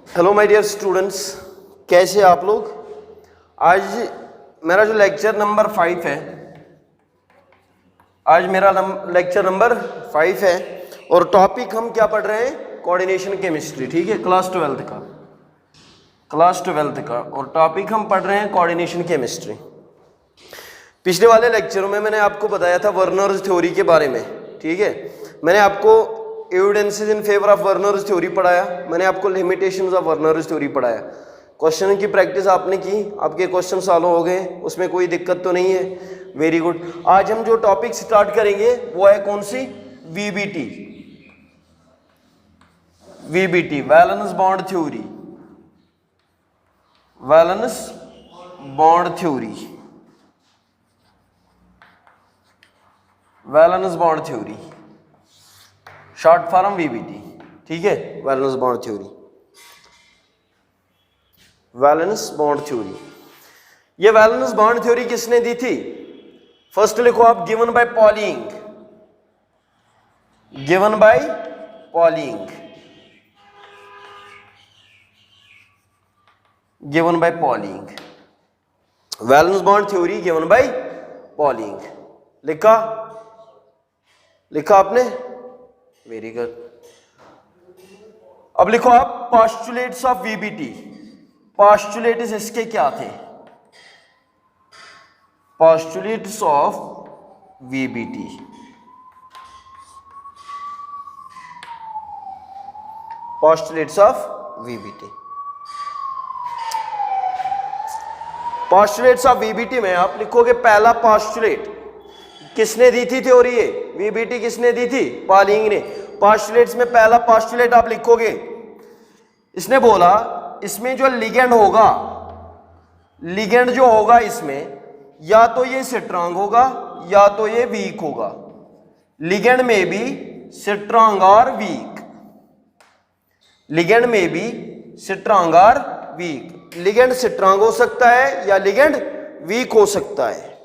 Hello my dear students, कैसे आप लोग। आज मेरा जो लेक्चर नंबर 5 है, आज मेरा लेक्चर नंबर 5 है और टॉपिक हम क्या पढ़ रहे हैं, कोऑर्डिनेशन केमिस्ट्री। ठीक है, क्लास 12th का और टॉपिक हम पढ़ रहे हैं कोऑर्डिनेशन केमिस्ट्री। पिछले वाले लेक्चरों में मैंने आपको बताया था वर्नर्स थ्योरी के बारे में। ठीक है, मैंने आपको evidences in favour of Werner's theory पढ़ाया, मैंने आपको लिमिटेशंस ऑफ वर्नर्स थ्योरी पढ़ाया। क्वेश्चन की प्रैक्टिस आपने की, आपके क्वेश्चन सॉल्व हो गए, उसमें कोई दिक्कत तो नहीं है। Very good. आज हम जो टॉपिक स्टार्ट करेंगे वो है कौन सी, VBT, valence bond theory, valence bond theory, valence bond theory, short form VBT. ठीक है, valence bond theory, valence bond theory. ये वैलेंस बॉन्ड थ्योरी किसने दी थी? फर्स्ट लिखो आप, given by Pauling, given by Pauling, given by Pauling. Valence bond theory given by Pauling. लिखा आपने, वेरी गुड। अब लिखो आप पोस्टुलेट्स ऑफ वीबीटी। पोस्टुलेट्स इसके क्या थे? Postulates of VBT, postulates of VBT. Postulates of VBT में आप लिखोगे पहला पोस्टुलेट किसने दी थी थ्योरी, ये वीबीटी किसने दी थी? पॉलिंग ने। पोस्टुलेट्स में पहला पोस्टुलेट आप लिखोगे, इसने बोला इसमें जो लिगेंड होगा, लिगेंड जो होगा इसमें या तो ये स्ट्रांग होगा या तो ये वीक होगा। लिगेंड में भी स्ट्रांग और वीक, लिगेंड में भी स्ट्रांग और वीक। लिगेंड स्ट्रांग हो सकता है या लिगेंड वीक हो सकता है।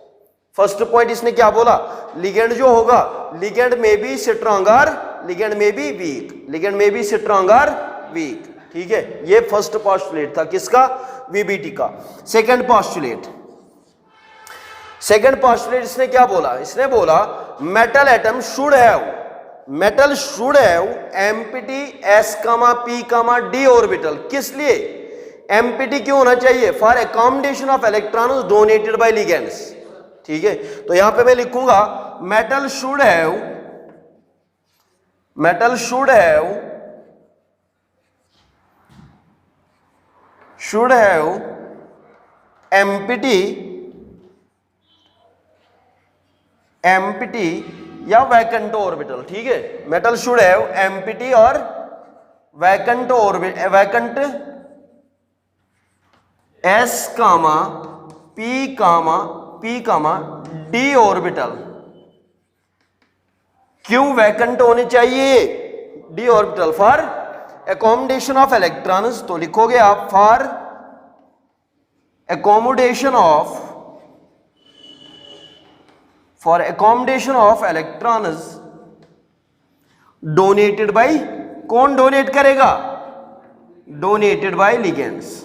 फर्स्ट पॉइंट इसने क्या बोला, लिगेंड जो होगा, लिगेंड में भी स्ट्रांग और लिगेंड में भी वीक, लिगेंड में भी स्ट्रांग और वीक। ठीक है, ये फर्स्ट पोस्टुलेट था किसका? वीबीटी का। सेकंड पोस्टुलेट, सेकंड पोस्टुलेट इसने क्या बोला? इसने बोला metal atom should have, metal should have empty s, p, d orbital. किस लिए एम्प्टी क्यों होना चाहिए? For accommodation of electrons donated by ligands. ठीक है, तो यहां पे मैं लिखूंगा metal should have, metal should have, should have empty, empty या वैकेंट ऑर्बिटल। ठीक है, मेटल शुड हैव एम्प्टी और vacant orbital, vacant s, p, d orbital. क्यों वैकेंट होने चाहिए d orbital? For accommodation of electrons. तो लिखोगे आप for accommodation of, for accommodation of electrons donated bye, कौन डोनेट करेगा? Donated by ligands,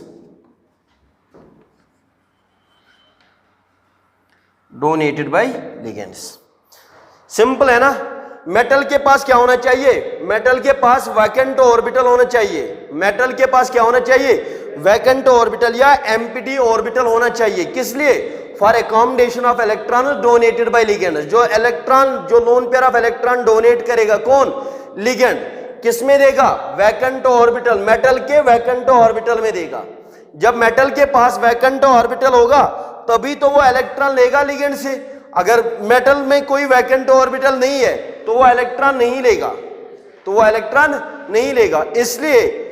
donated by ligands. Simple है ना। मेटल के पास क्या होना चाहिए? मेटल के पास वैकेंट ऑर्बिटल होना चाहिए। मेटल के पास क्या होना चाहिए? वैकेंट ऑर्बिटल या एम्प्टी ऑर्बिटल होना चाहिए। किस लिए? For accommodation of electron donated bye ligand. जो इलेक्ट्रॉन, जो loan pair of electron donate करेगा कौन? लिगेंड। किस में देगा? वैकेंट ऑर्बिटल, मेटल के वैकेंट ऑर्बिटल में देगा। जब मेटल के पास वैकेंट ऑर्बिटल होगा तभी तो वो इलेक्ट्रॉन लेगा लिगेंड से। अगर मेटल में कोई वैकेंट ऑर्बिटल नहीं है तो वो इलेक्ट्रॉन नहीं लेगा, तो वो इलेक्ट्रॉन नहीं लेगा। इसलिए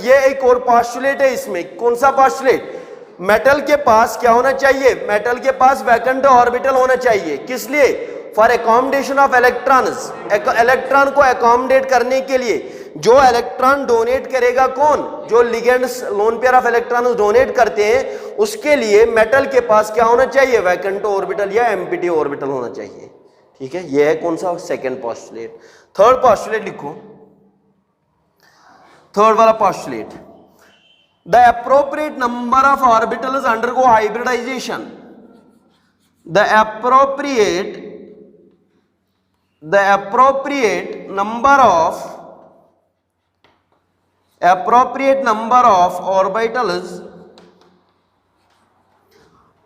ये एक और पोस्टुलेट है इसमें। कौन सा पोस्टुलेट? मेटल के पास क्या होना चाहिए? मेटल के पास वैकेंट ऑर्बिटल होना चाहिए। किस लिए? For accommodation of electrons. Electron को अकोमोडेट करने के लिए। जो इलेक्ट्रॉन डोनेट करेगा कौन? जो ligands, lone pair of electron donate करते हैं, उसके लिए मेटल के पास क्या होना चाहिए? वैकेंट ऑर्बिटल या एम्प्टी ऑर्बिटल होना चाहिए। ठीक है, ये है कौन सा, सेकेंड पोस्टुलेट। थर्ड पोस्टुलेट लिखो, थर्ड वाला postulate, the appropriate number of orbitals undergo hybridization, the appropriate number of orbitals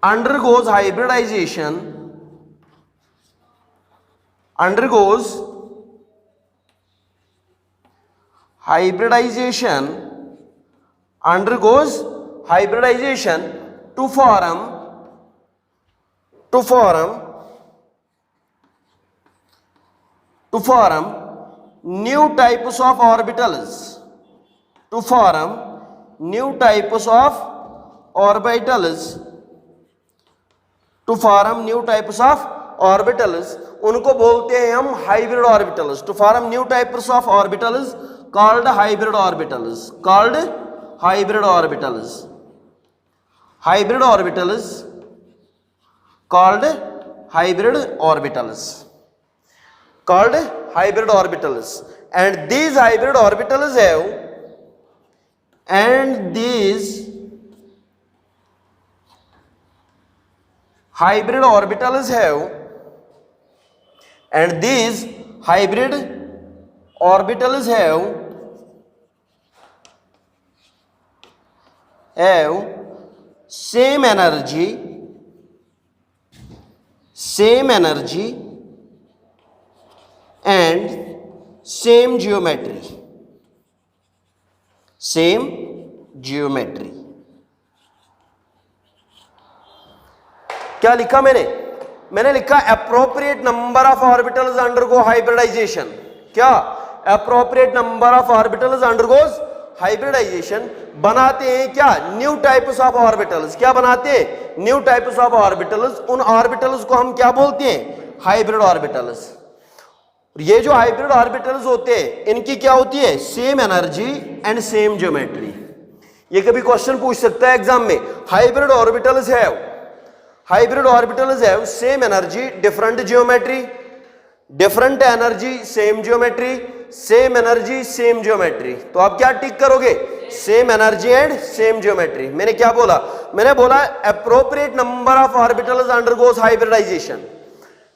undergoes hybridization to form new types of orbitals, उनको बोलते हैं हम hybrid orbitals. To form new types of orbitals called hybrid orbitals, hybrid orbitals and these hybrid orbitals have same energy and same geometry, क्या लिखा मैंने लिखा appropriate number of orbitals undergo hybridization. क्या, appropriate number of orbitals undergoes hybridization, बनाते हैं क्या, new types of orbitals. क्या बनाते हैं, न्यू टाइप्स ऑफ ऑर्बिटल्स। उन ऑर्बिटल्स को हम क्या बोलते हैं, हाइब्रिड ऑर्बिटल्स। ये जो हाइब्रिड ऑर्बिटल्स होते हैं इनकी क्या होती है, same energy and same geometry. ये कभी क्वेश्चन पूछ सकता है एग्जाम में, hybrid orbitals have same energy different geometry, different energy same geometry, same energy same geometry. तो आप क्या टिक करोगे, same energy and same geometry. मैंने क्या बोला, मैंने बोला appropriate number of orbitals undergoes hybridization,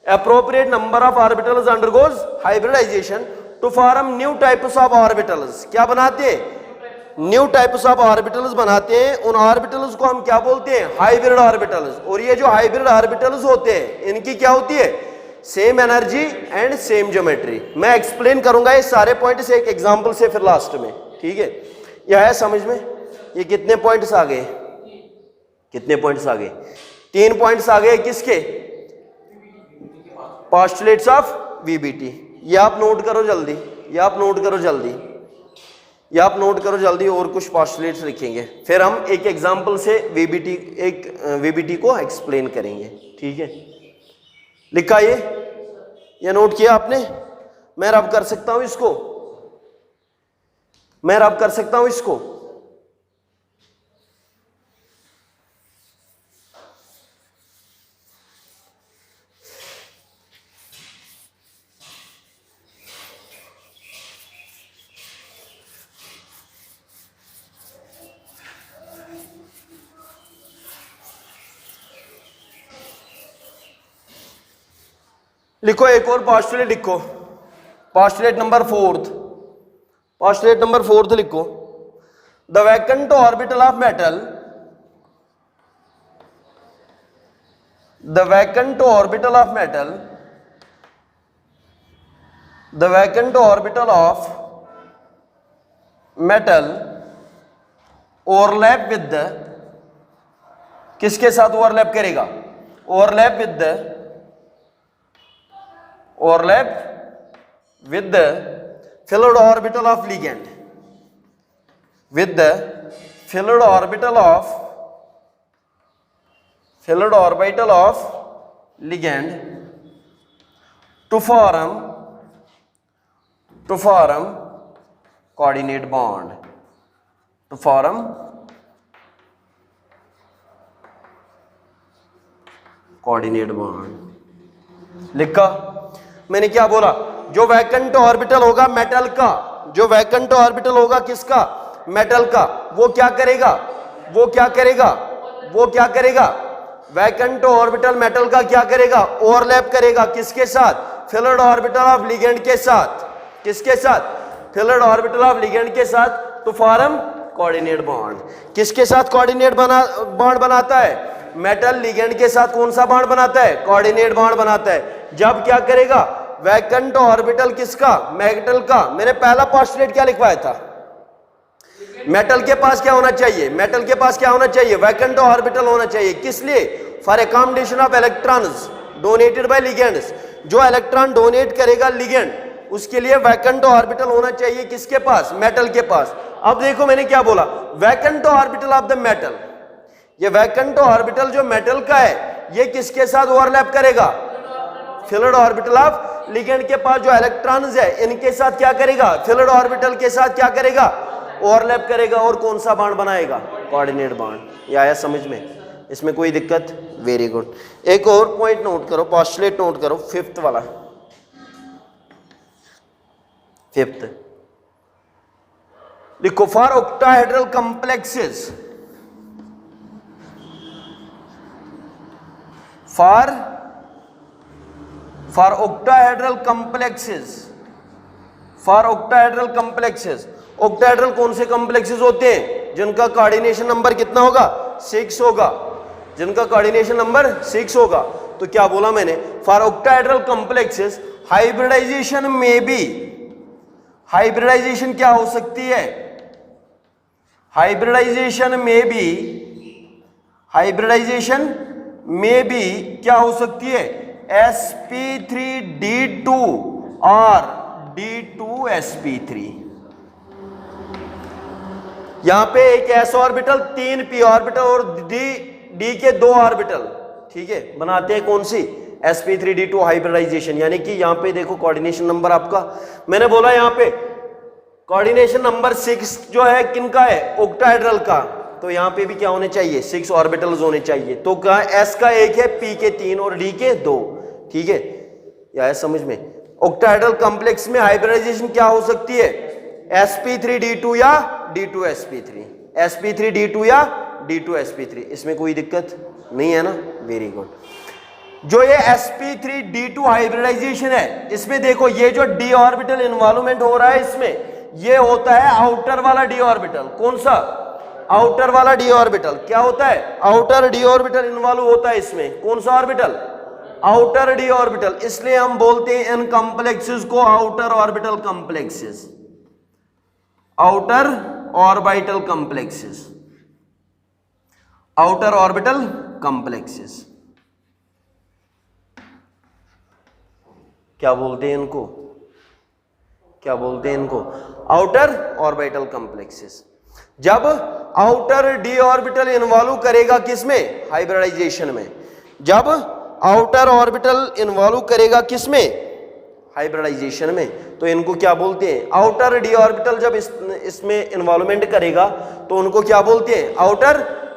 appropriate number of orbitals undergoes hybridization to form new types of orbitals। क्या बनाते हैं, न्यू टाइप्स ऑफ ऑर्बिटल्स बनाते हैं। उन ऑर्बिटल्स को हम क्या बोलते हैं, हाइब्रिड ऑर्बिटल्स। और ये जो हाइब्रिड ऑर्बिटल्स होते हैं इनकी क्या होती है, same energy and same geometry. मैं एक्सप्लेन करूंगा ये सारे पॉइंट्स एक एग्जांपल से फिर लास्ट में, ठीक है। यह है समझ में, ये कितने पॉइंट्स आ गए, 3 पॉइंट्स आ गए किसके, पोस्टुलेट्स ऑफ वीबीटी। ये आप नोट करो जल्दी, और कुछ पोस्टुलेट्स लिखेंगे, फिर हम एक एग्जांपल से वीबीटी को एक्सप्लेन करेंगे, ठीक है। लिखा ये नोट किया आपने। मैं रब कर सकता हूं इसको, लिखो एक और पोस्टुलेट लिखो, पोस्टुलेट नंबर फोर्थ लिखो। The vacant orbital of metal, overlap with the, किसके साथ ओवरलैप करेगा, overlap with the filled orbital of ligand, to form coordinate bond, लिखा। मैंने क्या बोला, जो वैकेंट ऑर्बिटल होगा मेटल का, जो वैकेंट ऑर्बिटल होगा किसका, मेटल का, वो क्या करेगा, वो क्या करेगा, वो क्या करेगा, वैकेंट ऑर्बिटल मेटल का क्या करेगा, ओवरलैप करेगा किसके साथ, फिल्ड ऑर्बिटल ऑफ लिगेंड के साथ, किसके साथ, फिल्ड ऑर्बिटल ऑफ लिगेंड के साथ, तो फॉर्म कोऑर्डिनेट बॉन्ड। किसके साथ कोऑर्डिनेट बॉन्ड बनाता है, मेटल लिगेंड के साथ कौन सा बॉन्ड बनाता है, कोऑर्डिनेट बॉन्ड बनाता है। जब क्या करेगा, वैकेंट ऑर्बिटल किसका, मेटल का। मैंने पहला पोस्टुलेट क्या लिखवाया था, मेटल के पास क्या होना चाहिए, मेटल के पास क्या होना चाहिए, वैकेंट ऑर्बिटल होना चाहिए। किस लिए, for accommodation of electrons donated by ligands. जो इलेक्ट्रॉन डोनेट करेगा लिगेंड, उसके लिए वैकेंट ऑर्बिटल होना चाहिए किसके पास, मेटल के पास। अब देखो मैंने क्या बोला, vacant orbital of the metal, ये वैकेंट ऑर्बिटल जो मेटल का है ये किसके साथ ओवरलैप करेगा, फिल्ड ऑर्बिटल ऑफ लिगेंड के पास जो इलेक्ट्रॉन्स है इनके साथ क्या करेगा, फिल्ड ऑर्बिटल के साथ क्या करेगा, ओवरलैप करेगा। और कौन सा बॉन्ड बनाएगा, कोऑर्डिनेट बॉन्ड। ये आया समझ में, इसमें कोई दिक्कत, वेरी गुड। एक और पॉइंट नोट करो, पोस्टुलेट नोट करो, फिफ्थ वाला, फिफ्थ लिखो, for octahedral complexes, for octahedral complexes, for octahedral complexes, octahedral कौन से complexes होते हैं, जिनका कोऑर्डिनेशन नंबर कितना होगा, 6 होगा, जिनका कोऑर्डिनेशन नंबर 6 होगा। तो क्या बोला मैंने, for octahedral complexes हाइब्रिडाइजेशन में भी, हाइब्रिडाइजेशन क्या हो सकती है, हाइब्रिडाइजेशन में भी, हाइब्रिडाइजेशन में भी क्या हो सकती है, sp3d2 और d2sp3। यहां पे एक s ऑर्बिटल, 3 p ऑर्बिटल और d के 2 ऑर्बिटल, ठीक है, बनाते हैं कौन सी, sp3d2 हाइब्रिडाइजेशन। यानी कि यहां पे देखो कोऑर्डिनेशन नंबर आपका, मैंने बोला यहां पे कोऑर्डिनेशन नंबर 6 जो है किनका है, ऑक्टाहेड्रल का। तो यहां पे भी क्या होने चाहिए, 6 ऑर्बिटल्स होने चाहिए। तो क्या, s का 1 है, p के 3 और d के 2, ठीक है, यह समझ में। ऑक्टाहेड्रल कॉम्प्लेक्स में हाइब्रिडाइजेशन क्या हो सकती है, sp3d2 या d2sp3, sp3d2 या d2sp3, इसमें कोई दिक्कत नहीं है ना, वेरी गुड। जो ये sp3d2 हाइब्रिडाइजेशन है, इसमें देखो ये जो d ऑर्बिटल इन्वॉल्वमेंट हो रहा है इसमें, ये होता है आउटर वाला d ऑर्बिटल। कौन सा, आउटर वाला d ऑर्बिटल। क्या होता है, आउटर d ऑर्बिटल इन्वॉल्व होता है इसमें। कौन सा ऑर्बिटल, आउटर d ऑर्बिटल। इसलिए हम बोलते हैं इन कॉम्प्लेक्सेस को outer orbital complexes, outer orbital complexes, outer orbital complexes. क्या बोलते हैं इनको, क्या बोलते हैं इनको, आउटर ऑर्बिटल कॉम्प्लेक्सेस। जब आउटर d ऑर्बिटल इन्वॉल्व करेगा किसमें, हाइब्रिडाइजेशन में। जब आउटर ऑर्बिटल इन्वॉल्व करेगा किसमें, हाइब्रिडाइजेशन में, तो इनको क्या बोलते हैं, आउटर d ऑर्बिटल जब इसमें इन्वॉल्वमेंट करेगा तो उनको क्या बोलते हैं, आउटर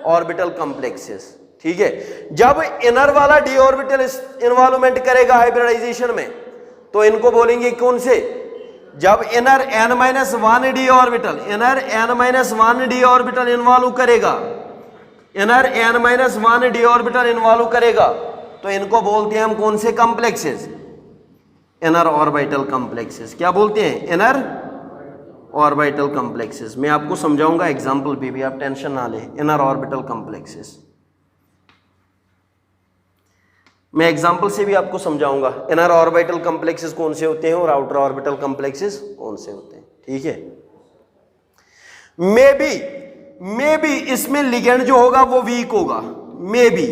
ऑर्बिटल कॉम्प्लेक्सेस, ठीक है। जब इनर वाला d ऑर्बिटल इन्वॉल्वमेंट करेगा हाइब्रिडाइजेशन में तो इनको बोलेंगे कौन से, जब inner n-1 d orbital, inner n-1 d orbital involve करेगा, inner n-1 d orbital involve करेगा तो इनको बोलते हैं हम कौन से कॉम्प्लेक्सेस, इनर ऑर्बिटल कॉम्प्लेक्सेस। क्या बोलते हैं, इनर ऑर्बिटल कॉम्प्लेक्सेस। मैं आपको समझाऊंगा एग्जांपल भी आप टेंशन ना लें। इनर ऑर्बिटल कॉम्प्लेक्सेस मैं एग्जांपल से भी आपको समझाऊंगा, इनर ऑर्बिटल कॉम्प्लेक्सेस कौन से होते हैं और आउटर ऑर्बिटल कॉम्प्लेक्सेस कौन से होते हैं, ठीक है। मे बी इसमें लिगेंड जो होगा वो वीक होगा, मे बी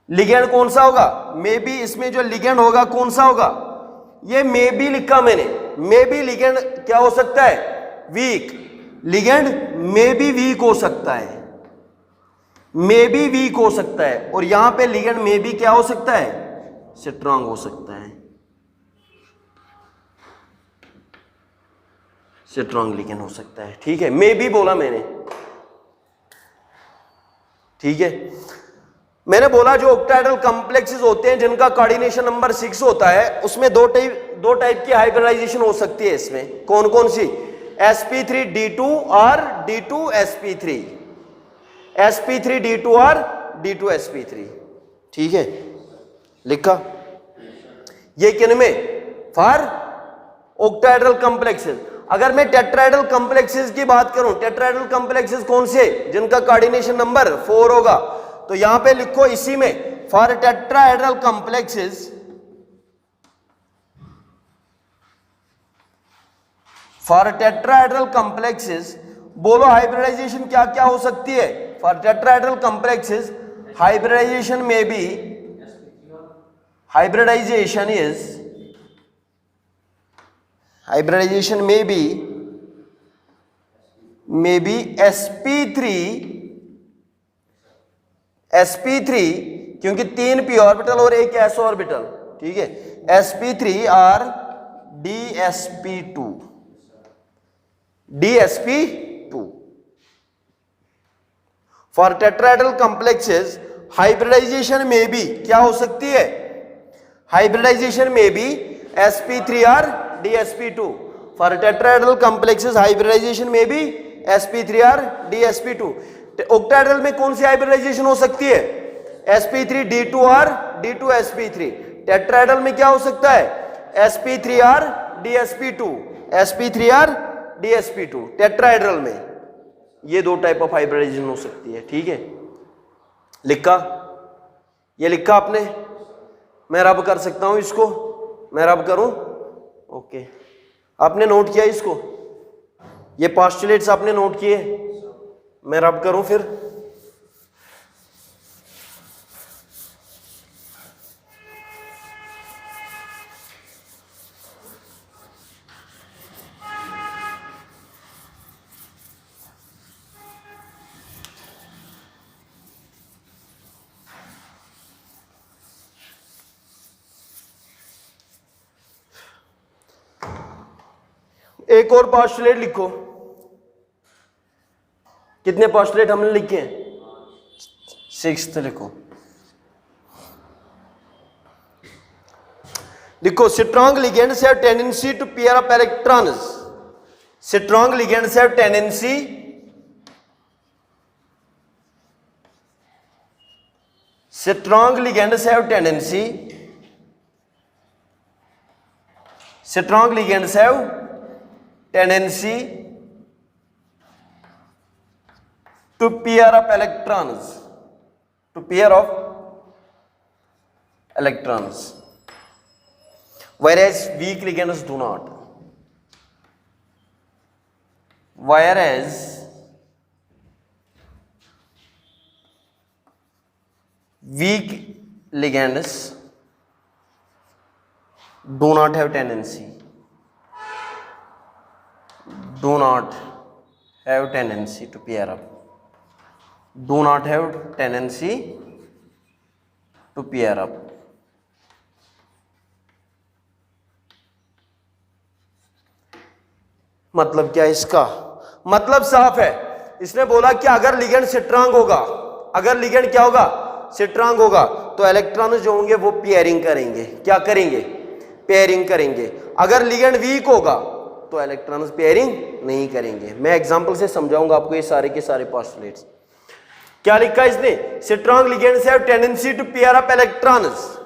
लिगेंड कौन सा होगा, मे बी इसमें जो लिगेंड होगा कौन सा होगा, ये मे बी लिखा मैंने, मे बी लिगेंड क्या हो सकता है, weak, ligand may be weak हो सकता है, मे बी वीक हो सकता है। और यहां पे लिगेंड मे बी क्या हो सकता है, स्ट्रांग हो सकता है, स्ट्रांग लिगेंड हो सकता है, ठीक है। मे बी बोला मैंने, ठीक है। मैंने बोला जो ऑक्टाहेड्रल कॉम्प्लेक्सेस होते हैं जिनका कोऑर्डिनेशन नंबर 6 होता है, उसमें दो टाइप की हाइब्रिडाइजेशन हो सकती है। इसमें कौन कौन सी? sp3d2 और d2sp3, sp3d2 और d2sp3। ठीक है, लिखा। ये किन में? For octahedral complexes. अगर मैं टेट्राहेड्रल कॉम्प्लेक्सेस की बात करूं, टेट्राहेड्रल कॉम्प्लेक्सेस कौन से? जिनका कोऑर्डिनेशन नंबर 4 होगा। तो यहां पे लिखो इसी में, for tetrahedral complexes, for tetrahedral complexes, बोलो हाइब्रिडाइजेशन क्या क्या हो सकती है? फॉर टेट्राहेड्रल कॉम्प्लेक्सेस हाइब्रिडाइजेशन में भी, हाइब्रिडाइजेशन इज, हाइब्रिडाइजेशन में भी sp3 क्योंकि 3 p ऑर्बिटल और एक s ऑर्बिटल। ठीक है, sp3 और dsp2 for tetrahedral complexes hybridisation में भी क्या हो सकती है? हाइब्रिडाइजेशन में भी sp3 और dsp2। For tetrahedral complexes hybridisation में भी sp3 और dsp2। ऑक्टाहेड्रल में कौन सी हाइब्रिडाइजेशन हो सकती है? sp3d2 और d2sp3। टेट्राहेड्रल में क्या हो सकता है? sp3 और dsp2, sp3 और dsp2। टेट्राहेड्रल में ये दो टाइप ऑफ हाइब्रिडाइजेशन हो सकती है। ठीक है, लिखा? ये लिखा आपने? मैं रब कर सकता हूं इसको? मैं रब करूं? ओके, आपने नोट किया इसको? ये पोस्टुलेट्स आपने नोट किए? मैं रब करूं फिर? एक और पोस्टुलेट लिखो। कितने पोस्टुलेट हमने लिखे हैं? 6 लिखो। लिखो, strong ligands have tendency to pair up electrons. Strong ligands have tendency strong ligands have tendency to pair up electrons, whereas weak ligands do not. Whereas weak ligands do not have tendency to pair up, मतलब क्या इसका? मतलब साफ है। इसने बोला कि अगर लिगेंड स्ट्रांग होगा, अगर लिगेंड क्या होगा? स्ट्रांग होगा, तो इलेक्ट्रॉन जो होंगे वो पेयरिंग करेंगे। क्या करेंगे? पेयरिंग करेंगे। अगर लिगेंड वीक होगा तो इलेक्ट्रॉन्स पेयरिंग नहीं करेंगे। मैं एग्जांपल से समझाऊंगा आपको ये सारे के सारे पोस्टुलेट्स। क्या लिखा इसने? Strong ligands have tendency to pair up electrons.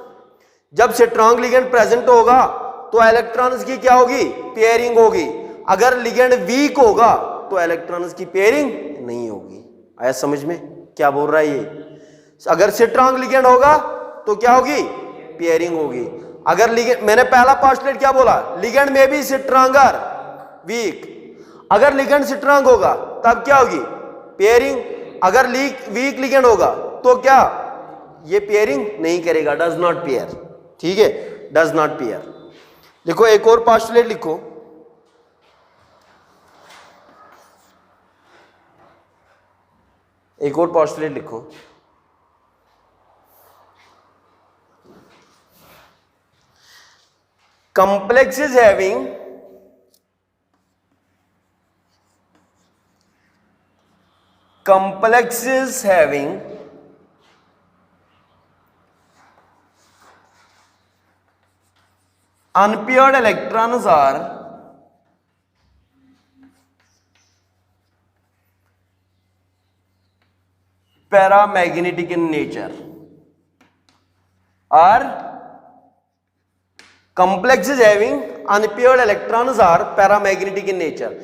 जब स्ट्रांग लिगेंड प्रेजेंट होगा तो इलेक्ट्रॉन्स की क्या होगी? पेयरिंग होगी। अगर लिगेंड वीक होगा तो इलेक्ट्रॉन्स की पेयरिंग नहीं होगी। आया समझ में क्या बोल रहा है ये? अगर स्ट्रांग लिगेंड होगा तो क्या होगी? पेयरिंग होगी। अगर लिगेंड, मैंने पहला पोस्टुलेट क्या बोला? लिगेंड में भी स्ट्रांगर वीक। अगर लिगेंड स्ट्रांग होगा तब क्या होगी? पेयरिंग। अगर वीक लिगेंड होगा तो क्या? ये पेयरिंग नहीं करेगा, डज नॉट पेयर। ठीक है, डज नॉट पेयर। लिखो, एक और पोस्टुलेट लिखो। एक और पोस्टुलेट लिखो। complexes having unpaired electrons are paramagnetic in nature, or complexes having unpaired electrons are paramagnetic in nature।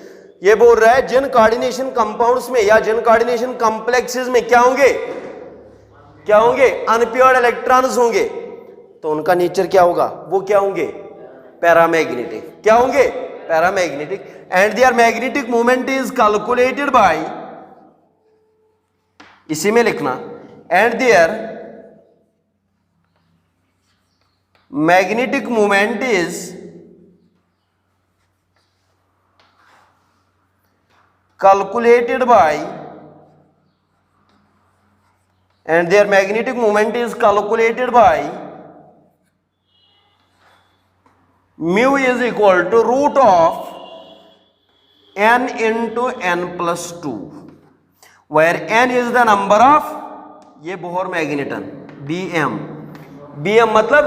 ये बोल रहा है जिन कोऑर्डिनेशन कंपाउंड्स में या जिन कोऑर्डिनेशन कॉम्प्लेक्सेस में क्या होंगे, क्या होंगे, अनपेयर्ड इलेक्ट्रॉन्स होंगे, तो उनका नेचर क्या होगा, वो क्या होंगे, पैरामैग्नेटिक। क्या होंगे, paramagnetic. And their magnetic moment is calculated by, इसी में लिखना, and their magnetic moment is calculated by, and their magnetic moment is calculated by mu is equal to root of n into n plus 2, where n is the number of, ये Bohr magneton Bm, Bm मतलब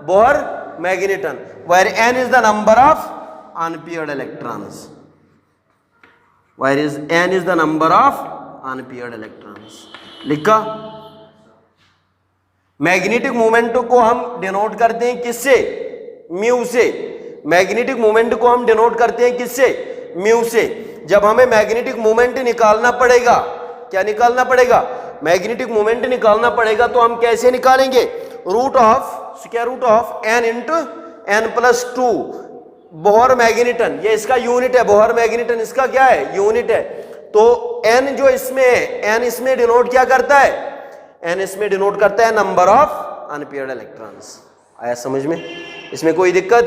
Bohr magneton, where n is the number of unpaired electrons, where is n is the number of unpaired electrons। लिखा। Magnetic moment को हम denote करते हैं किससे, mu से। Magnetic moment को हम डिनोट करते हैं किससे, म्यू से। जब हमें मैग्नेटिक मोमेंट निकालना पड़ेगा, क्या निकालना पड़ेगा, मैग्नेटिक मोमेंट निकालना पड़ेगा, तो हम कैसे निकालेंगे, root of square root of n into n plus 2, Bohr magneton, ये इसका यूनिट है, बोहर मैग्नेटन इसका क्या है, यूनिट है। तो n जो इसमें है, n इसमें डिनोट क्या करता है, n इसमें डिनोट करता है नंबर ऑफ अनपेयर्ड इलेक्ट्रॉन्स। आया समझ में, इसमें कोई दिक्कत।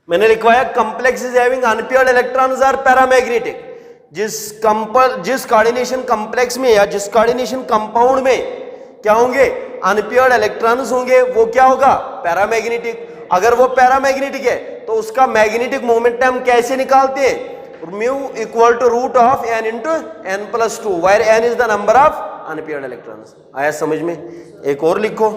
मैंने लिखवाया complexes having unpaired electrons are paramagnetic. जिस कोऑर्डिनेशन कॉम्प्लेक्स में या जिस कोऑर्डिनेशन कंपाउंड में क्या होंगे, अनपेयर्ड इलेक्ट्रॉन्स होंगे, वो क्या होगा, पैरामैग्नेटिक। अगर वो पैरामैग्नेटिक है तो उसका मैग्नेटिक मोमेंट हम कैसे निकालते हैं, mu equal to root of n into n plus 2, where n is the number of unpaired electrons. आया समझ में। एक और लिखो,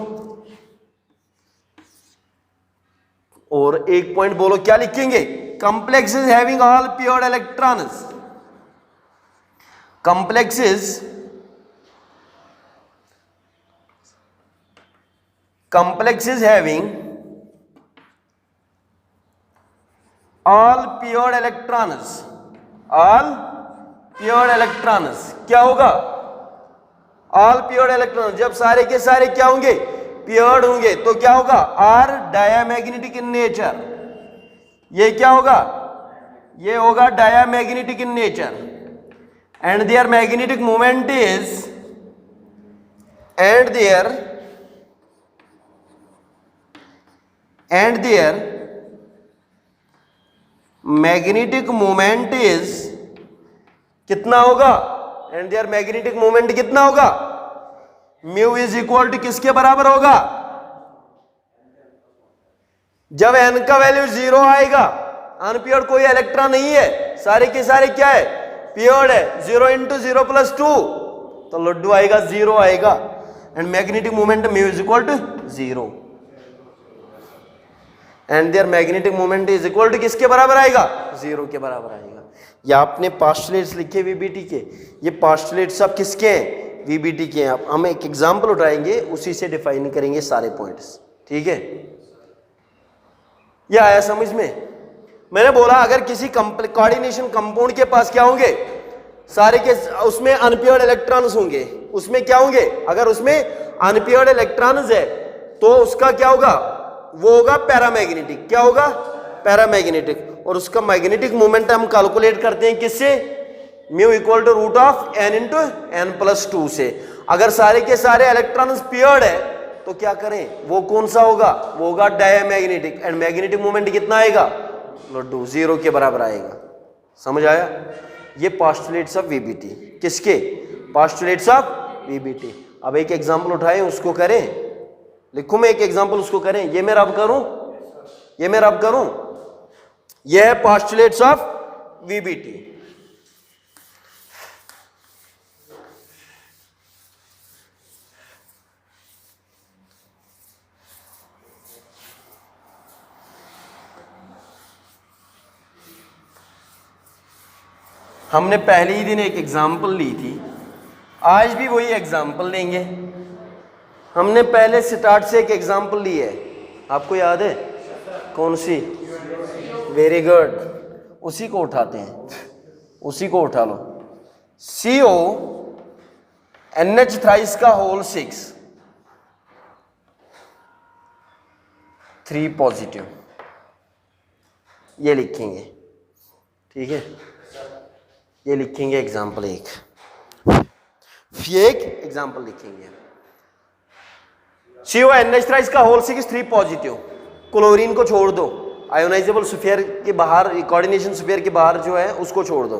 और एक पॉइंट बोलो, क्या लिखेंगे, complexes having all paired electrons, complexes having all paired electrons, all paired electrons, क्या होगा, all paired electrons, जब सारे के सारे क्या होंगे, paired होंगे, तो क्या होगा, are diamagnetic in nature। ये क्या होगा, ये होगा diamagnetic in nature, and their magnetic moment is, and their magnetic moment is कितना होगा, एंड देयर मैग्नेटिक मोमेंट कितना होगा, म्यू इज इक्वल टू किसके बराबर होगा, जब n का वैल्यू 0 आएगा, अनपेयर्ड कोई इलेक्ट्रॉन नहीं है, सारे के सारे क्या है, पेयर्ड है, 0 इंटू 0 प्लस 2, तो लड्डू आएगा 0 आएगा, and magnetic moment mu is equal to 0, and their magnetic moment is equal to किसके बराबर आएगा, 0 के बराबर आएगा। या आपने पास्टुलेट्स लिखे वीबीटी के, ये पास्टुलेट्स सब किसके हैं, वीबीटी के हैं। हम एक एग्जांपल उठाएंगे, उसी से डिफाइन करेंगे सारे पॉइंट्स, ठीक है। यह आया समझ में। मैंने बोला अगर किसी कोऑर्डिनेशन कंपाउंड के पास क्या होंगे, सारे के उसमें अनपेयर्ड इलेक्ट्रॉन्स होंगे, उसमें क्या होंगे, अगर उसमें अनपेयर्ड इलेक्ट्रॉन्स है तो उसका क्या होगा, वो होगा पैरामैग्नेटिक। क्या होगा, पैरामैग्नेटिक। और उसका मैग्नेटिक मोमेंट हम कैलकुलेट करते हैं किससे, mu equal to root of n into n plus 2 से। अगर सारे के सारे इलेक्ट्रॉन्स पेयर्ड है तो क्या करें, वो कौन सा होगा, वो होगा डायमैग्नेटिक, एंड मैग्नेटिक मोमेंट कितना आएगा, लड्डू 0 के बराबर आएगा। समझ आया। ये पोस्टुलेट्स ऑफ वीबीटी, किसके, पोस्टुलेट्स ऑफ वीबीटी। अब एक एग्जांपल उठाएं, उसको करें, लिखूं मैं एक एग्जांपल, उसको करें। ये मैं रब करूं, ये मैं रब करूं, ये है पोस्टुलेट्स ऑफ वीबीटी। हमने पहले ही दिन एक एग्जाम्पल ली थी, आज भी वही एग्जाम्पल लेंगे। हमने पहले स्टार्ट से एक एग्जाम्पल ली है, आपको याद है कौन सी? वेरी गुड, उसी को उठाते हैं, उसी को उठा लो। CO NH थ्राइस का होल 6 3 पॉजिटिव, ये लिखेंगे, ठीक है, ये लिखेंगे एग्जाम्पल एक, ये एक एग्जाम्पल लिखेंगे। CO NH थ्राइस का होल 6 3 पॉजिटिव, क्लोरीन को छोड़ दो, आयोनाइजेबल स्फीयर के बाहर, कोऑर्डिनेशन स्फीयर के बाहर जो है उसको छोड़ दो,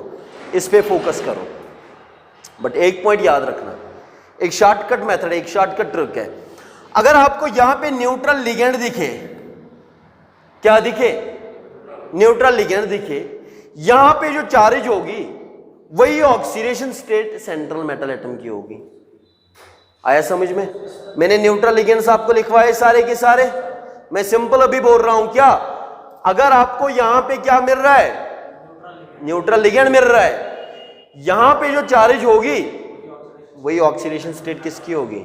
इस पे फोकस करो। बट एक पॉइंट याद रखना, एक शॉर्टकट मेथड, एक शॉर्टकट ट्रिक है। अगर आपको यहां पे न्यूट्रल लिगेंड दिखे, क्या दिखे? न्यूट्रल लिगेंड दिखे, यहां पे जो चार्ज होगी वही oxidation state central metal atom की होगी। आया समझ में? मैंने न्यूट्रल लिगेंड्स आपको लिखवाए सारे के सारे, मैं सिंपल अभी बोल रहा हूं क्या, अगर आपको यहां पे क्या मिल रहा है? न्यूट्रल लिगेंड मिल रहा है, यहां पे जो चार्ज होगी वही ऑक्सीडेशन स्टेट किसकी होगी?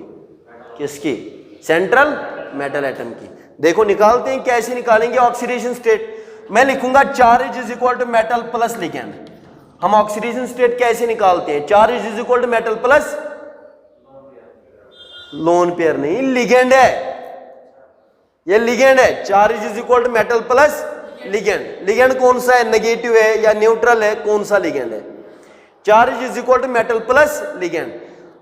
किसकी? सेंट्रल मेटल एटम की। देखो निकालते हैं, कैसे निकालेंगे ऑक्सीडेशन स्टेट? मैं लिखूंगा charge is equal to metal plus ligand. हम ऑक्सीडेशन स्टेट कैसे निकालते हैं? Charge is equal to metal plus lone pair, नहीं लिगेंड है, ये लिगेंड है। Charge is equal to metal plus ligand. Ligand कौन सा है? नेगेटिव है या न्यूट्रल है? कौन सा लिगेंड है? Charge is equal to metal plus ligand.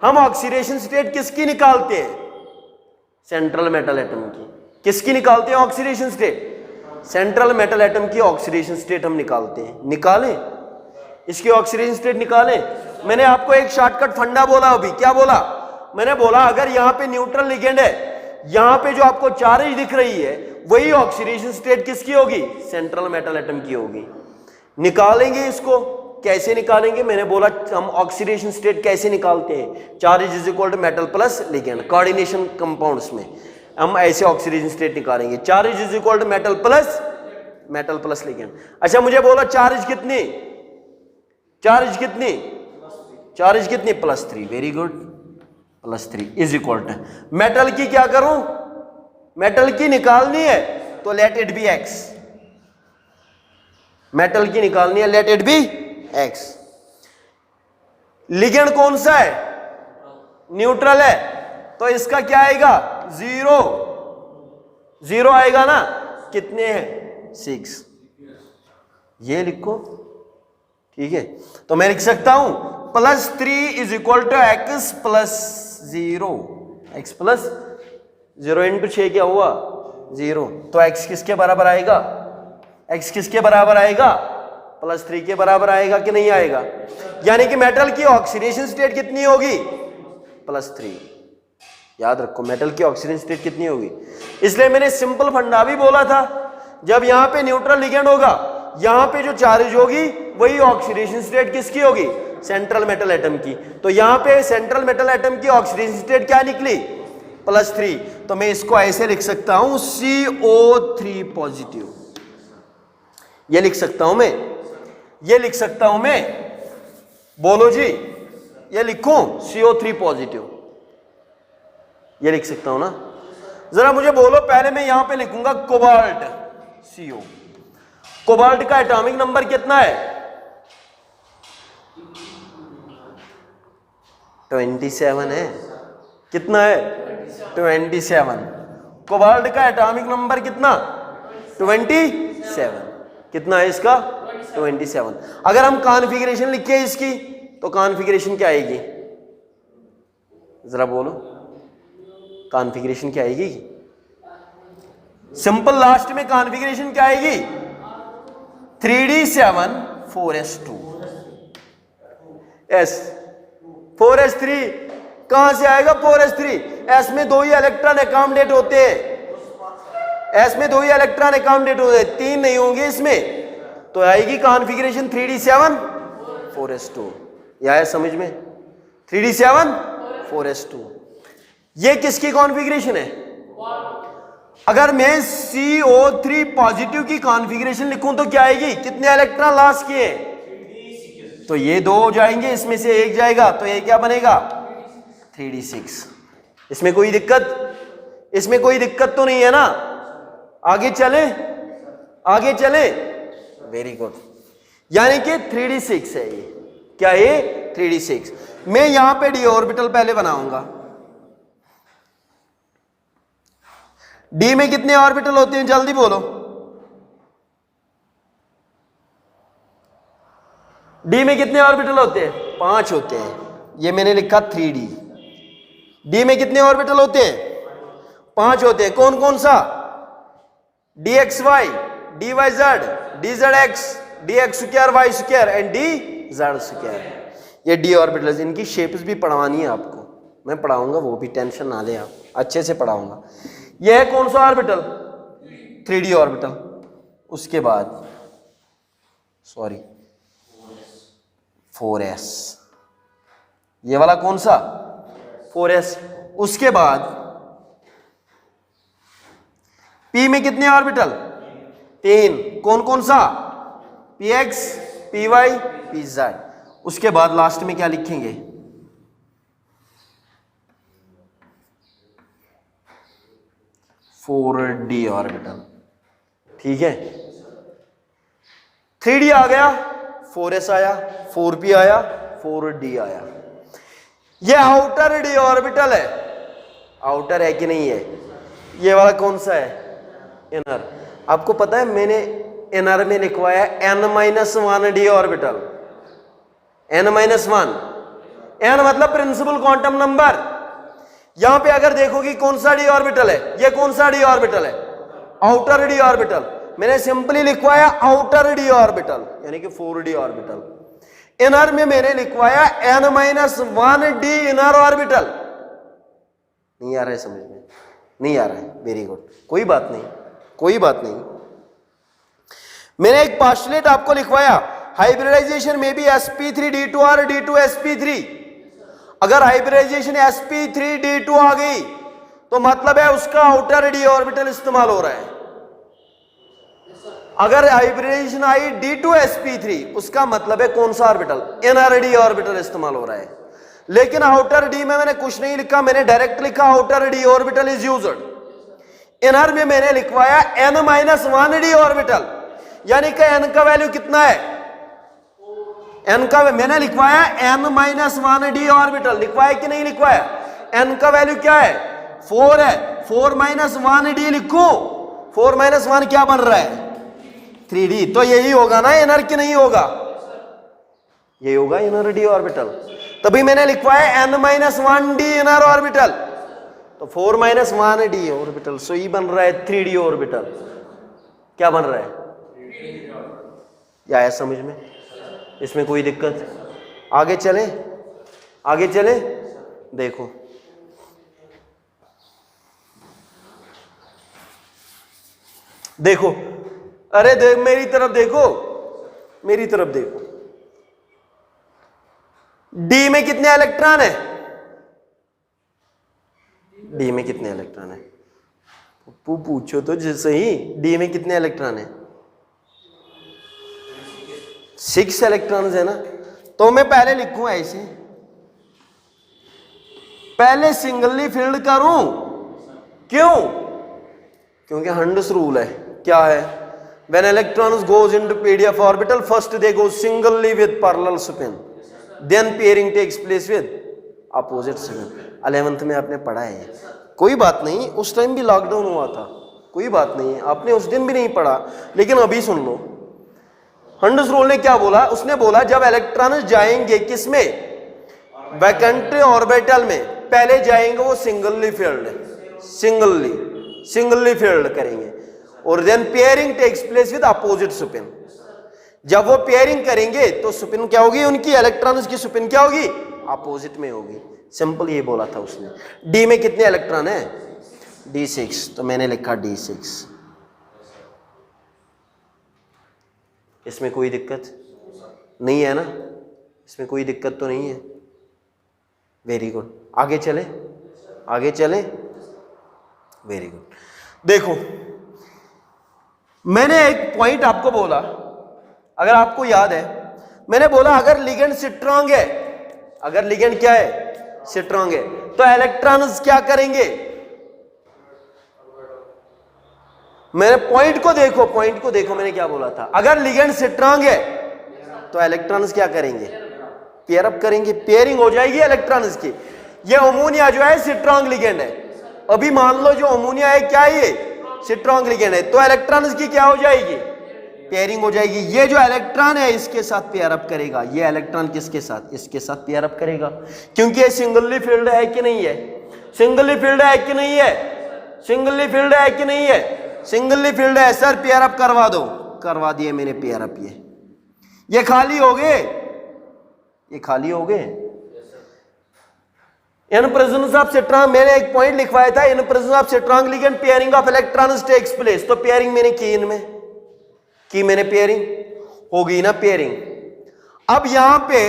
हम ऑक्सीडेशन स्टेट किसकी निकालते हैं? सेंट्रल मेटल एटम की। किसकी निकालते हैं oxidation state? Central metal atom की ऑक्सीडेशन स्टेट हम निकालते हैं। निकालें, इसकी ऑक्सीडेशन स्टेट निकालें। मैंने आपको एक शॉर्टकट फंडा बोला अभी, क्या बोला? मैंने बोला अगर यहां पे न्यूट्रल लिगेंड है, यहां पे जो आपको चार्ज दिख रही है वही ऑक्सीडेशन स्टेट किसकी होगी? सेंट्रल मेटल एटम की होगी। निकालेंगे इसको, कैसे निकालेंगे? मैंने बोला हम ऑक्सीडेशन स्टेट कैसे निकालते हैं? Charge is equal to metal plus ligand, coordination compounds में हम ऐसे ऑक्सीडेशन स्टेट निकालेंगे। Charge is equal to metal plus ligand. अच्छा मुझे बोला चार्ज कितनी? चार्ज कितनी? चार्ज कितनी? +3। Very good, +3 is equal to metal की क्या करूं? मेटल की निकालनी है तो let it be X। Metal की निकालनी है, let it be X। Ligand कौन सा है? न्यूट्रल है, तो इसका क्या आएगा? 0 आएगा ना। कितने हैं? 6। ये लिखो, ठीक है। तो मैं लिख सकता हूं +3 is equal to X + 0। X + 0 × 6 क्या हुआ? 0। तो X किसके बराबर आएगा? X किसके बराबर आएगा? +3 के बराबर आएगा कि नहीं आएगा? यानी कि मेटल की ऑक्सीडेशन स्टेट कितनी होगी? +3। याद रखो, मेटल की ऑक्सीडेशन स्टेट कितनी होगी? इसलिए मैंने सिंपल फंडा भी बोला था, जब यहां पे न्यूट्रल लिगेंड होगा, यहां पे जो चार्ज होगी वही ऑक्सीडेशन स्टेट किसकी होगी? सेंट्रल मेटल एटम की। तो यहां पे सेंट्रल मेटल एटम की ऑक्सीडेशन स्टेट क्या निकली? +3। तो मैं इसको ऐसे लिख सकता हूं CO3 पॉजिटिव। ये लिख सकता हूं मैं, ये लिख सकता हूं मैं, बोलो जी, ये लिखूं CO3 पॉजिटिव, ये लिख सकता हूं ना? जरा मुझे बोलो, पहले मैं यहां पे लिखूंगा कोबाल्ट CO। कोबाल्ट का एटॉमिक नंबर कितना है? 27 है। कितना है? 27। कोबाल्ट का एटॉमिक नंबर कितना? 27। कितना है इसका? 27। अगर हम कॉन्फ़िगरेशन लिखें इसकी, तो कॉन्फ़िगरेशन क्या आएगी? जरा बोलो, कॉन्फ़िगरेशन क्या आएगी? सिंपल, लास्ट में कॉन्फ़िगरेशन क्या आएगी? 3d7 4s2 s 4s3 कहां से आएगा? 4s3। s में 2 ही इलेक्ट्रॉन अकोमोडेट होते हैं, s में 2 ही इलेक्ट्रॉन अकोमोडेट होते हैं, 3 नहीं होंगे इसमें। तो आएगी कॉन्फ़िगरेशन 3d7 4s2। यह है समझ में? 3d7 4s2। ये किसकी कॉन्फ़िगरेशन है? अगर मैं CO3 पॉजिटिव की कॉन्फ़िगरेशन लिखूं तो क्या आएगी? कितने इलेक्ट्रॉन लॉस किए? तो ये 2 हो जाएंगे, इसमें से एक जाएगा, तो ये क्या बनेगा 3d6। इसमें कोई दिक्कत, इसमें कोई दिक्कत तो नहीं है ना? आगे चले, आगे चले, वेरी गुड। यानी कि 3d6 है ये, क्या है 3d6। मैं यहां पे d ऑर्बिटल पहले बनाऊंगा। d में कितने ऑर्बिटल होते हैं जल्दी बोलो? d में कितने ऑर्बिटल होते हैं? 5 होते हैं। ये मैंने लिखा 3d। d में कितने ऑर्बिटल होते हैं? 5 होते हैं। कौन कौन सा? dxy, dyz, dzx, dx square y square and dz square. ये d ऑर्बिटल्स, इनकी शेप्स भी पढ़वानी है आपको, मैं पढ़ाऊंगा, वो भी टेंशन ना ले आप, अच्छे से पढ़ाऊंगा। ये है कौन सा ऑर्बिटल? 3d orbital. उसके बाद सॉरी 4s, ये वाला कौन सा? 4s। उसके बाद p में कितने ऑर्बिटल? 3। कौन कौन सा? px, py, pz। उसके बाद लास्ट में क्या लिखेंगे? 4d orbital. ठीक है, 3d आ गया, 4s आया, 4p आया, 4d आया। ये आउटर d ऑर्बिटल है, आउटर है कि नहीं है? ये वाला कौन सा है? इनर। आपको पता है मैंने इनर में लिखवाया n-1d ऑर्बिटल। n-1, n मतलब प्रिंसिपल क्वांटम नंबर। यहां पे अगर देखो कि कौन सा d ऑर्बिटल है, ये कौन सा d ऑर्बिटल है? Outer d orbital. मैंने सिंपली लिखवाया आउटर d ऑर्बिटल, यानी कि 4d ऑर्बिटल। इनर में मैंने लिखवाया n-1d इनर ऑर्बिटल। नहीं आ रहा है समझ में? नहीं आ रहा है, वेरी गुड, कोई बात नहीं, कोई बात नहीं। मैंने एक पोस्टुलेट आपको लिखवाया, हाइब्रिडाइजेशन में भी sp3d2 और d2sp3। अगर हाइब्रिडाइजेशन sp3d2 आ गई तो मतलब है उसका आउटर d ऑर्बिटल इस्तेमाल हो रहा है। अगर हाइब्रिडाइजेशन आई d2sp3, उसका मतलब है कौन सा ऑर्बिटल? इनर d ऑर्बिटल इस्तेमाल हो रहा है। लेकिन आउटर d में मैंने कुछ नहीं लिखा, मैंने डायरेक्ट लिखा outer d orbital is used. Inner में मैंने लिखवाया n-1d ऑर्बिटल, यानी कि n का वैल्यू कितना है? n का मैंने लिखवाया n-1d ऑर्बिटल, लिखवाया कि नहीं लिखवाया? n का वैल्यू क्या है? 4 है, 4-1d लिखो। 4-1 क्या बन रहा है? 3d। तो यही होगा ना इनर की नहीं होगा? यही होगा इनर d ऑर्बिटल। तभी मैंने लिखवाया n-1d इनर ऑर्बिटल, तो 4-1d ऑर्बिटल। सो ये बन रहा है 3d ऑर्बिटल। क्या बन रहा है? या आया समझ में? इसमें कोई दिक्कत? आगे चले, आगे चले, देखो देखो, अरे देख मेरी तरफ देखो, मेरी तरफ देखो। डी में कितने इलेक्ट्रॉन है? डी में कितने इलेक्ट्रॉन है? पूछो तो जैसे ही, डी में कितने इलेक्ट्रॉन है? 6 इलेक्ट्रॉन है ना। तो मैं पहले लिखूं ऐसे, पहले सिंगली फिल्ड करूं। क्यों? क्योंकि हंड्स रूल है। क्या है? When electrons goes into PDF orbital, first they go singly with parallel spin, then pairing takes place with opposite spin. 11th में आपने पढ़ा है, कोई बात नहीं, उस टाइम भी लॉकडाउन हुआ था, कोई बात नहीं, आपने उस दिन भी नहीं पढ़ा, लेकिन अभी सुन लो। हंड्स रूल ने क्या बोला? उसने बोला जब इलेक्ट्रॉन जाएंगे किसमें? वैकेंट ऑर्बिटल में, पहले जाएंगे वो सिंगली फील्ड, सिंगली फील्ड करेंगे, और then pairing takes place with opposite spin. जब वो पेयरिंग करेंगे तो स्पिन क्या होगी? उनकी इलेक्ट्रॉन्स की स्पिन क्या होगी? अपोजिट में होगी। सिंपल ये बोला था उसने। डी में कितने इलेक्ट्रॉन है? d6, तो मैंने लिखा d6। इसमें कोई दिक्कत नहीं है ना? इसमें कोई दिक्कत तो नहीं है? Very good. आगे चले, आगे चले, वेरी गुड। देखो मैंने एक पॉइंट आपको बोला, अगर आपको याद है, मैंने बोला अगर लिगेंड स्ट्रांग है, अगर लिगेंड क्या है, स्ट्रांग है, तो इलेक्ट्रॉन्स क्या करेंगे, मेरे पॉइंट को देखो, पॉइंट को देखो, मैंने क्या बोला था, अगर लिगेंड स्ट्रांग है तो इलेक्ट्रॉन्स क्या करेंगे, पेयर अप करेंगे, पेयरिंग हो जाएगी इलेक्ट्रॉन्स की। ये अमोनिया जो है स्ट्रांग लिगेंड है, अभी मान लो जो अमोनिया है क्या है, ये स्ट्रांग लिगेंड है, तो इलेक्ट्रॉन्स की क्या हो जाएगी, पेयरिंग हो जाएगी। ये जो इलेक्ट्रॉन है इसके साथ पेयर अप करेगा, ये इलेक्ट्रॉन किसके साथ, इसके साथ पेयर अप करेगा, क्योंकि ये सिंगली फील्ड है कि नहीं है, सिंगली फील्ड है कि नहीं है, सिंगली फील्ड है कि नहीं है, सिंगली फील्ड है सर, पेयर अप करवा दो, करवा दिए मैंने पेयर अप। ये खाली हो गए, ये खाली हो गए। इन प्रेजेंस ऑफ स्ट्रांग, मैंने एक पॉइंट लिखवाया था, in presence of strong ligand pairing of electrons takes place, तो पेयरिंग मैंने की, इनमें की मैंने, पेयरिंग होगी ना, पेयरिंग। अब यहां पे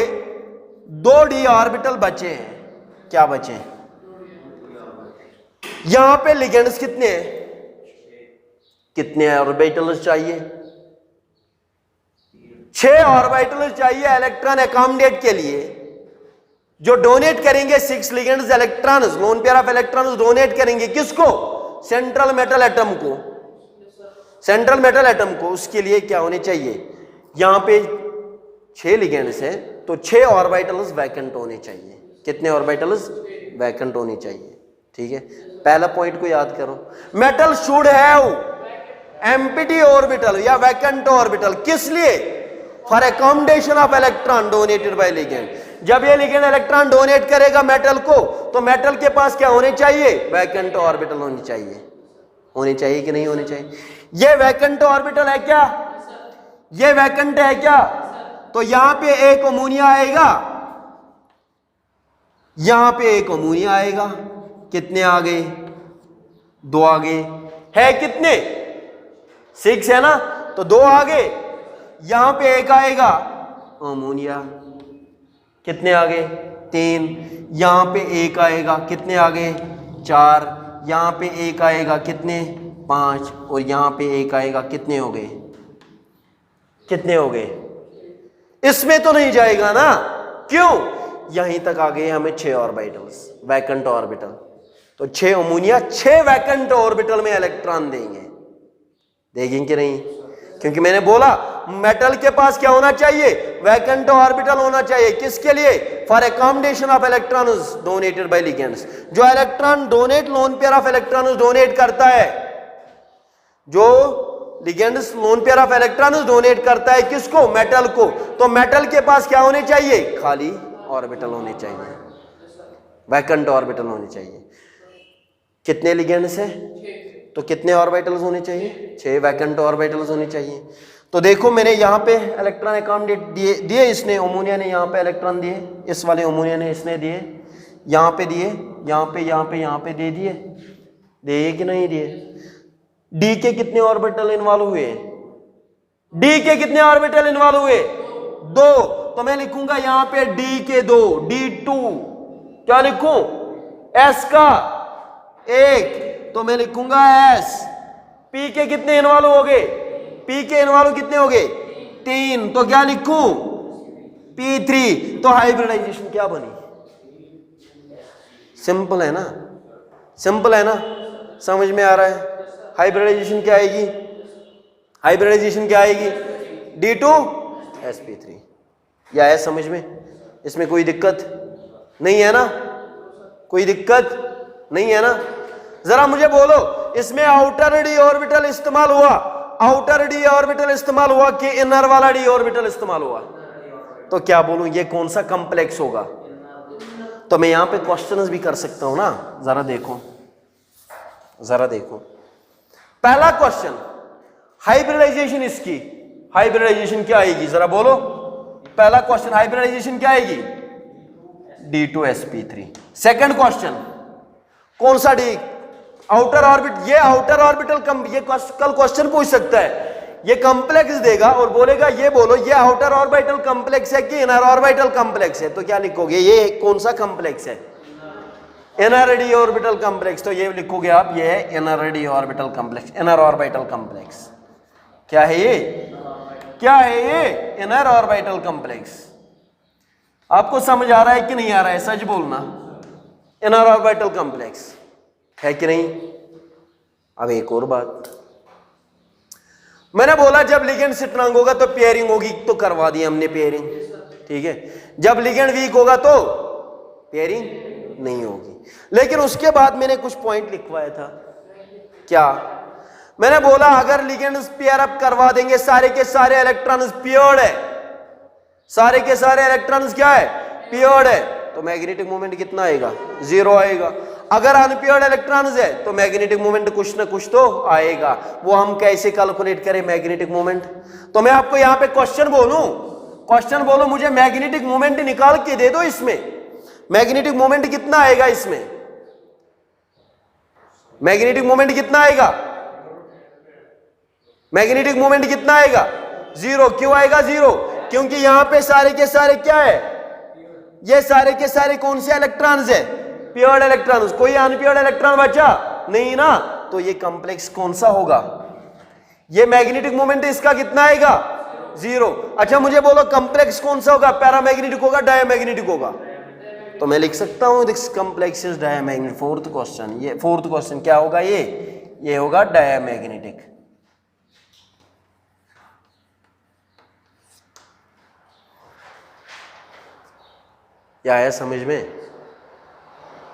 2 d ऑर्बिटल बचे हैं, क्या बचे हैं, यहां पे लिगेंड्स कितने हैं, कितने ऑर्बिटल्स चाहिए, 6 ऑर्बिटल्स चाहिए इलेक्ट्रॉन अकोमोडेट के लिए, जो डोनेट करेंगे 6 ligands electrons, loan pair of electrons donate करेंगे किसको, सेंट्रल मेटल एटम को, सेंट्रल मेटल एटम को। उसके लिए क्या होने चाहिए, यहां पे 6 लिगेंड्स है तो 6 ऑर्बिटल्स वैकेंट होने चाहिए, कितने ऑर्बिटल्स वैकेंट होने चाहिए, ठीक है। पहला पॉइंट को याद करो, metal should have empty orbital या वैकेंट ऑर्बिटल, किस लिए, for accommodation of electron donated bye ligand. जब ये लिगेंड इलेक्ट्रॉन डोनेट करेगा मेटल को, तो मेटल के पास क्या होने चाहिए, वैकेंट ऑर्बिटल होनी चाहिए, होने चाहिए कि नहीं होने चाहिए। ये वैकेंट ऑर्बिटल है क्या, ये वैकेंट है क्या, तो यहां पे एक अमोनिया आएगा, यहां पे एक अमोनिया आएगा, कितने आ गए, 2 आ गए, है कितने, 6 है ना, तो 2 आ गए, यहां पे एक आएगा अमोनिया, कितने आ गए, 3, यहां पे एक आएगा, कितने आ गए, 4, यहां पे एक आएगा, कितने, 5, और यहां पे एक आएगा, कितने हो गए, कितने हो गए, इसमें तो नहीं जाएगा ना, क्यों, यहीं तक आ गए हमें 6 ऑर्बिटल्स वैकेंट ऑर्बिटल, तो 6 अमोनिया 6 वैकेंट ऑर्बिटल में इलेक्ट्रॉन देंगे, देखेंगे कि नहीं, क्योंकि मैंने बोला मेटल के पास क्या होना चाहिए, वैकेंट ऑर्बिटल होना चाहिए, किसके लिए, for accommodation of electrons donated by ligands. जो electron donate, lone pair of electrons donate करता है, जो ligands lone pair of electrons donate करता है किसको, मेटल को, तो मेटल के पास क्या होने चाहिए, खाली ऑर्बिटल होने चाहिए, वैकेंट ऑर्बिटल होने चाहिए। कितने लिगेंड्स है, तो कितने ऑर्बिटल्स होने चाहिए, 6 वैकेंट ऑर्बिटल्स होने चाहिए। तो देखो मैंने यहाँ पे इलेक्ट्रॉन अकोमोडेट दिए इसने, अमोनिया ने यहाँ पे इलेक्ट्रॉन दिए, इस वाले अमोनिया ने इसने दिए, यहाँ पे दिए, यहाँ पे, यहाँ पे, यहाँ पे दे दिए, दिए कि नहीं दिए। डी के कितने ऑर्बिटल इन्वॉल्व हुए, डी के कितने ऑर्बिटल इन्वॉल्व हुए, 2, तो मैं लिखूंगा यहाँ पे डी के 2, D2, क्या लिखूं, एस का 1, तो मैं लिखूंगा एस। पी के कितने इन्वॉल्व हो गए, पी के इन्वॉल्व कितने हो गए, 3, तो क्या लिखूं, P3, तो हाइब्रिडाइजेशन क्या बनी, सिंपल है ना, सिंपल है ना, समझ में आ रहा है। हाइब्रिडाइजेशन क्या आएगी, हाइब्रिडाइजेशन क्या आएगी, D2sp3, या है समझ में, इसमें कोई दिक्कत नहीं है ना, कोई दिक्कत नहीं है ना। जरा मुझे बोलो, इसमें आउटर डी ऑर्बिटल इस्तेमाल हुआ, आउटर डी ऑर्बिटल इस्तेमाल हुआ कि इनर वाला डी ऑर्बिटल इस्तेमाल हुआ, तो क्या बोलूं, ये कौन सा कॉम्प्लेक्स होगा। तो मैं यहां पे क्वेश्चंस भी कर सकता हूं ना, जरा देखो, जरा देखो। पहला क्वेश्चन, हाइब्रिडाइजेशन इसकी, हाइब्रिडाइजेशन क्या आएगी, जरा बोलो। पहला क्वेश्चन, हाइब्रिडाइजेशन क्या आएगी, D2sp3। सेकंड क्वेश्चन, कौन सा डी, आउटर ऑर्बिट, ये आउटर ऑर्बिटल, ये कल क्वेश्चन पूछ सकता है, ये कॉम्प्लेक्स देगा और बोलेगा ये बोलो ये आउटर ऑर्बिटल कॉम्प्लेक्स है कि इनर ऑर्बिटल कॉम्प्लेक्स है, तो क्या लिखोगे, ये कौन सा कॉम्प्लेक्स है, इनर डी ऑर्बिटल कॉम्प्लेक्स, तो ये लिखोगे आप, ये है inner D orbital complex, inner orbital complex. क्या है ये, क्या है ये? Inner orbital complex. आपको समझ आ रहा है कि नहीं आ रहा है? सच बोलना। इनर ऑर्बिटल कॉम्प्लेक्स है कि नहीं? अब एक और बात, मैंने बोला जब लिगेंड स्ट्रांग होगा तो पेयरिंग होगी, तो करवा दी हमने पेयरिंग, ठीक है। जब लिगेंड वीक होगा तो पेयरिंग नहीं होगी। लेकिन उसके बाद मैंने कुछ पॉइंट लिखवाया था। क्या? मैंने बोला अगर लिगेंड पेयर अप करवा देंगे, सारे के सारे इलेक्ट्रॉन्स प्योर्ड है, सारे के सारे इलेक्ट्रॉन्स क्या है? प्योर्ड है, तो मैग्नेटिक मोमेंट कितना आएगा? 0 आएगा। अगर अनप्योर्ड इलेक्ट्रॉन्स है तो मैग्नेटिक मोमेंट कुछ ना कुछ तो आएगा। वो हम कैसे कैलकुलेट करें मैग्नेटिक मोमेंट? तो मैं आपको यहां पे क्वेश्चन बोलूं, मुझे मैग्नेटिक मोमेंट निकाल के दे दो। इसमें मैग्नेटिक मोमेंट कितना आएगा? इसमें मैग्नेटिक मोमेंट कितना आएगा? मैग्नेटिक मोमेंट कितना आएगा? 0। क्यों आएगा 0? क्योंकि यहां पे सारे के सारे क्या है? ये सारे के सारे कौन से इलेक्ट्रॉन्स है? प्योर्ड इलेक्ट्रॉन्स। कोई अनप्योर्ड इलेक्ट्रॉन बचा नहीं ना, तो ये कॉम्प्लेक्स कौन सा होगा? ये मैग्नेटिक मोमेंट इसका कितना आएगा? 0। अच्छा मुझे बोलो कॉम्प्लेक्स कौन सा होगा? पैरामैग्नेटिक होगा, डायमैग्नेटिक होगा? तो मैं लिख सकता हूं this complex is diamagnetic. Fourth question क्या होगा? ये होगा डायमैग्नेटिक। क्या आया समझ में?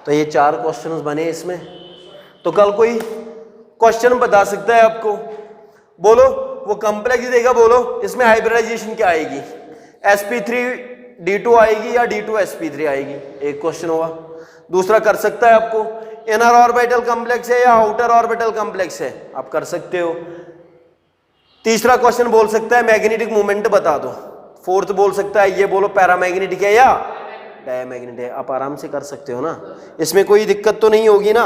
तो ये 4 क्वेश्चंस बने इसमें। तो कल कोई क्वेश्चन बता सकता है आपको? बोलो, वो कॉम्प्लेक्स देगा, बोलो इसमें हाइब्रिडाइजेशन क्या आएगी? sp3d2 आएगी या d2sp3 आएगी? एक क्वेश्चन होगा। दूसरा कर सकता है आपको, इनर ऑर्बिटल कॉम्प्लेक्स है या आउटर ऑर्बिटल कॉम्प्लेक्स है? आप कर सकते हो। तीसरा क्वेश्चन बोल सकता है मैग्नेटिक मोमेंट बता दो। फोर्थ बोल सकता है ये बोलो पैरामैग्नेटिक है या डायमैग्नेटिक है। आप आराम से कर सकते हो ना, इसमें कोई दिक्कत तो नहीं होगी ना?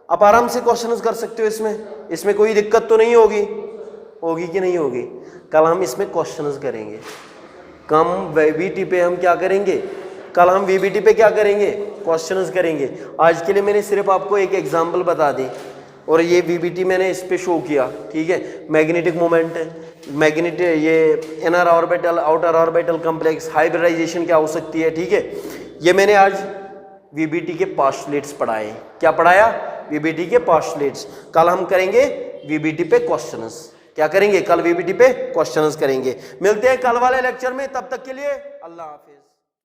आप आराम से क्वेश्चंस कर सकते हो इसमें कोई दिक्कत तो नहीं होगी कि नहीं होगी? कल हम इसमें क्वेश्चंस करेंगे। कम वीबीटी पे हम क्या करेंगे? कल हम वीबीटी पे क्या करेंगे? क्वेश्चंस करेंगे। आज के लिए मैंने सिर्फ आपको एक एग्जांपल बता दी और ये वीबीटी मैंने इस पे शो किया, ठीक है। मैग्नेटिक मोमेंट, ये inner orbital outer orbital complex, hybridisation क्या हो सकती है, ठीक है। ये मैंने आज वीबीटी के पोस्टुलेट्स पढ़ाए। क्या पढ़ाया? वीबीटी के पोस्टुलेट्स। कल हम करेंगे वीबीटी पे क्वेश्चंस। क्या करेंगे? कल वीबीटी पे क्वेश्चंस करेंगे। मिलते हैं कल वाले लेक्चर में, तब तक के लिए अल्लाह हाफिज।